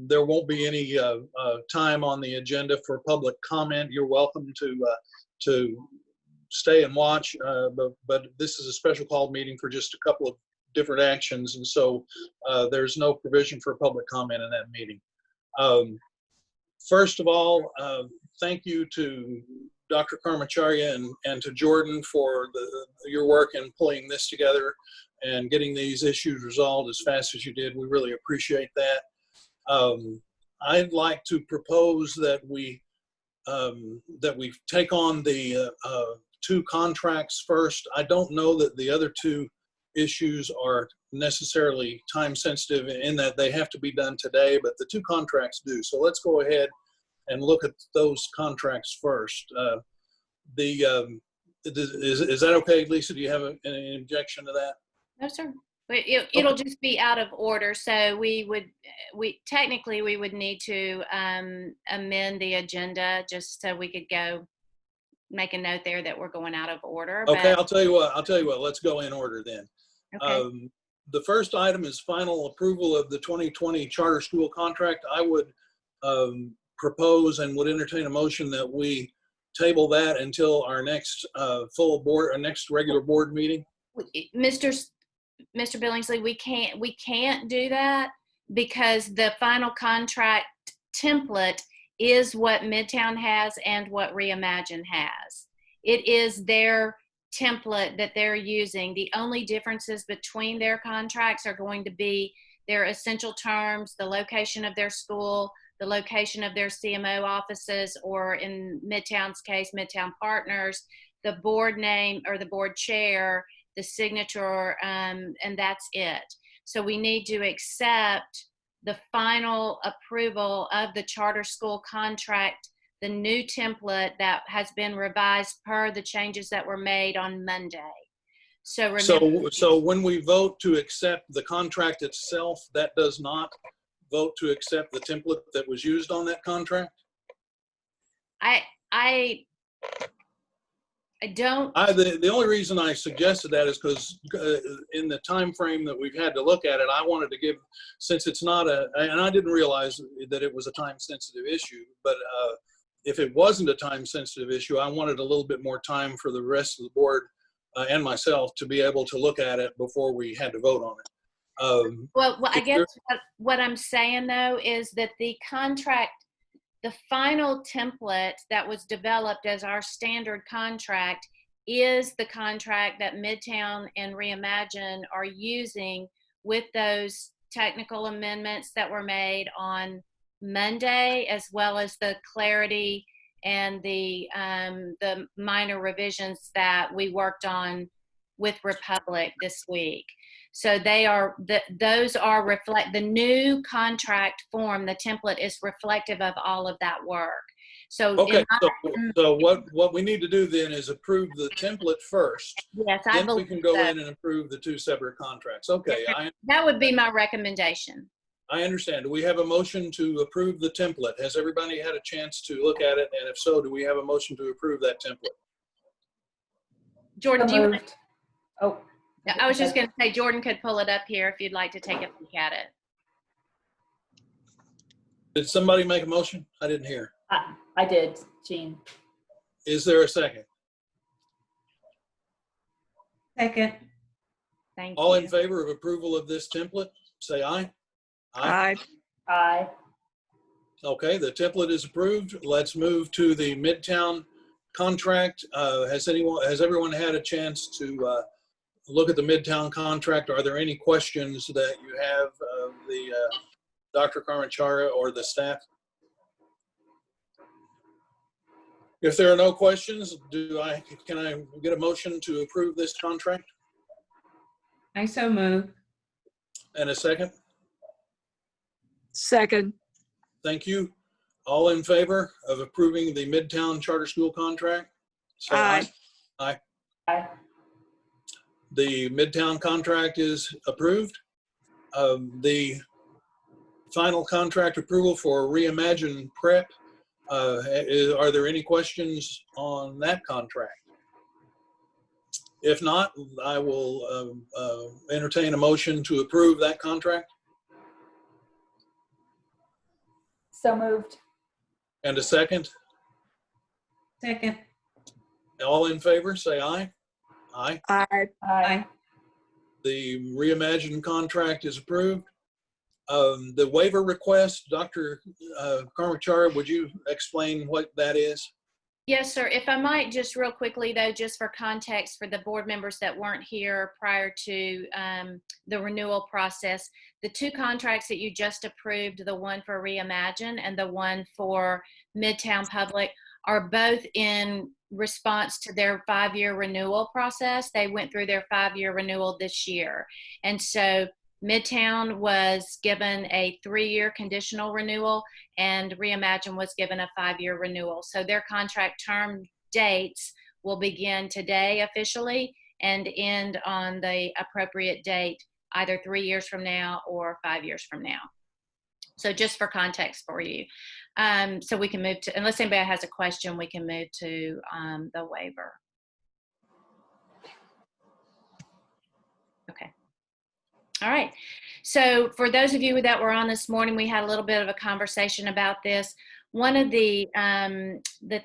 There won't be any time on the agenda for public comment. You're welcome to stay and watch, but this is a special called meeting for just a couple of different actions, and so there's no provision for public comment in that meeting. First of all, thank you to Dr. Karmacharya and to Jordan for your work in pulling this together and getting these issues resolved as fast as you did. We really appreciate that. I'd like to propose that we take on the 2 contracts first. I don't know that the other 2 issues are necessarily time sensitive in that they have to be done today, but the 2 contracts do. So let's go ahead and look at those contracts first. Is that okay, Lisa? Do you have any objection to that? No, sir. It'll just be out of order. So we technically would need to amend the agenda just so we could go make a note there that we're going out of order. Okay, I'll tell you what, let's go in order then. Okay. The first item is final approval of the 2020 charter school contract. I would propose and would entertain a motion that we table that until our next next regular board meeting. Mr. Billingsley, we can't do that because the final contract template is what Midtown has and what Reimagine has. It is their template that they're using. The only differences between their contracts are going to be their essential terms, the location of their school, the location of their CMO offices, or in Midtown's case, Midtown Partners, the board name or the board chair, the signature, and that's it. So we need to accept the final approval of the charter school contract, the new template that has been revised per the changes that were made on Monday. So remember, so when we vote to accept the contract itself, that does not vote to accept the template that was used on that contract? I don't. The only reason I suggested that is because in the time frame that we've had to look at it, I wanted to give, since it's not and I didn't realize that it was a time sensitive issue, but if it wasn't a time sensitive issue, I wanted a little bit more time for the rest of the board and myself to be able to look at it before we had to vote on it. Well, I guess what I'm saying though is that the contract, the final template that was developed as our standard contract is the contract that Midtown and Reimagine are using with those technical amendments that were made on Monday, as well as the clarity and the minor revisions that we worked on with Republic this week. So those are the new contract form, the template is reflective of all of that work. So okay, so what we need to do then is approve the template first. Yes, then we can go in and approve the 2 separate contracts. Okay, that would be my recommendation. I understand. Do we have a motion to approve the template? Has everybody had a chance to look at it? And if so, do we have a motion to approve that template? Jordan, do you want to? Oh. I was just going to say, Jordan could pull it up here if you'd like to take a look at it. Did somebody make a motion? I didn't hear. I did, Jean. Is there a second? Second. Thank you. All in favor of approval of this template, say aye. Aye. Aye. Okay, the template is approved. Let's move to the Midtown contract. Has everyone had a chance to look at the Midtown contract? Are there any questions that you have of the Dr. Karmacharya or the staff? If there are no questions, can I get a motion to approve this contract? I so move. And a second? Second. Thank you. All in favor of approving the Midtown Charter School contract? Say Aye. Aye. Aye. The Midtown contract is approved. The final contract approval for Reimagine Prep, are there any questions on that contract? If not, I will entertain a motion to approve that contract. So moved. And a second? Second. All in favor, say aye. Aye. Aye. Aye. The reimagined contract is approved. The waiver request, Dr. Karmachar, would you explain what that is? Yes, sir. If I might, just real quickly, though, just for context for the board members that weren't here prior to the renewal process, the two contracts that you just approved, the one for Reimagine and the one for Midtown Public, are both in response to their 5-year renewal process. They went through their 5-year renewal this year. And so Midtown was given a 3-year conditional renewal and Reimagine was given a 5-year renewal. So their contract term dates will begin today officially and end on the appropriate date, either 3 years from now or 5 years from now. So just for context for you. So we can move to, unless anybody has a question, we can move to the waiver. Okay. All right. So for those of you that were on this morning, we had a little bit of a conversation about this. One of the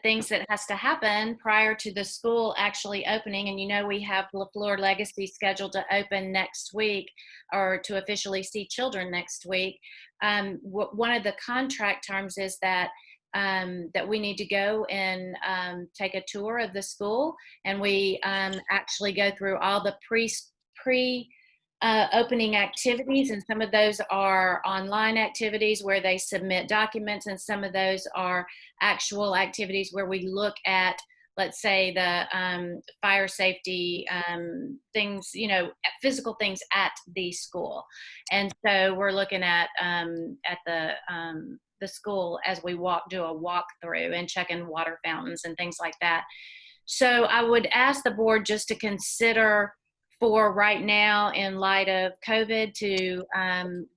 things that has to happen prior to the school actually opening, and you know we have LaFleur Legacy scheduled to open next week, or to officially see children next week. One of the contract terms is that that we need to go and take a tour of the school, and we actually go through all the opening activities, and some of those are online activities where they submit documents, and some of those are actual activities where we look at, let's say, the fire safety things, you know, physical things at the school. And so we're looking at the school as we do a walkthrough and checking water fountains and things like that. So I would ask the board just to consider, for right now, in light of COVID, to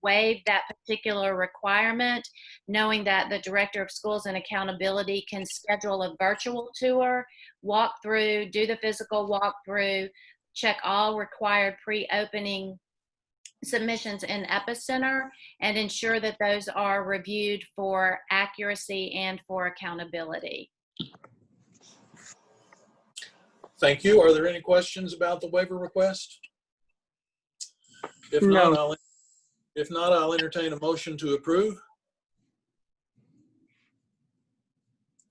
waive that particular requirement, knowing that the Director of Schools and Accountability can schedule a virtual tour, walk through, do the physical walkthrough, check all required pre-opening submissions in Epicenter, and ensure that those are reviewed for accuracy and for accountability. Thank you. Are there any questions about the waiver request? If not, I'll entertain a motion to approve.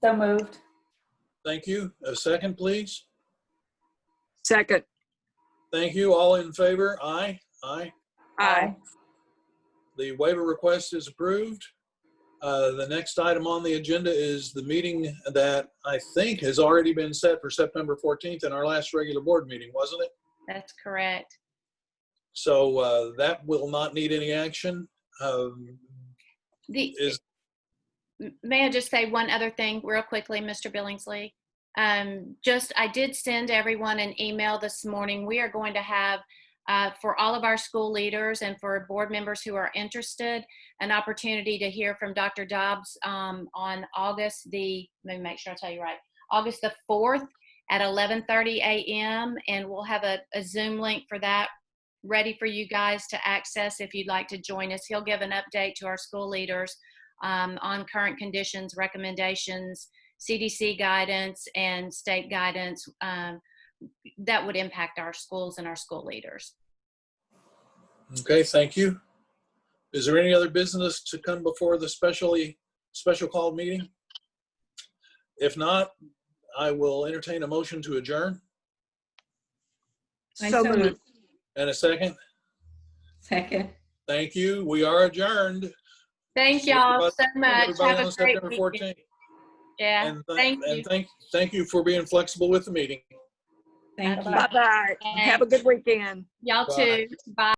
So moved. Thank you. A second, please. Second. Thank you. All in favor? Aye. Aye. Aye. The waiver request is approved. The next item on the agenda is the meeting that I think has already been set for September 14th in our last regular board meeting, wasn't it? That's correct. So that will not need any action. May I just say one other thing real quickly, Mr. Billingsley? I did send everyone an email this morning. We are going to have, for all of our school leaders and for board members who are interested, an opportunity to hear from Dr. Dobbs on August let me make sure I tell you right, August the 4th at 11:30 a.m. And we'll have a Zoom link for that ready for you guys to access if you'd like to join us. He'll give an update to our school leaders on current conditions, recommendations, CDC guidance, and state guidance that would impact our schools and our school leaders. Okay, thank you. Is there any other business to come before the special called meeting? If not, I will entertain a motion to adjourn. I So so moved. moved. And a second. Second. Thank you. We are adjourned. Thank See y'all everybody- so much. everybody Have on a great September weekend. 14th. Yeah, And thank you. thank you for being flexible with the meeting. Thank you. Bye-bye. Bye-bye. Have a good weekend. Y'all Bye. too. Bye.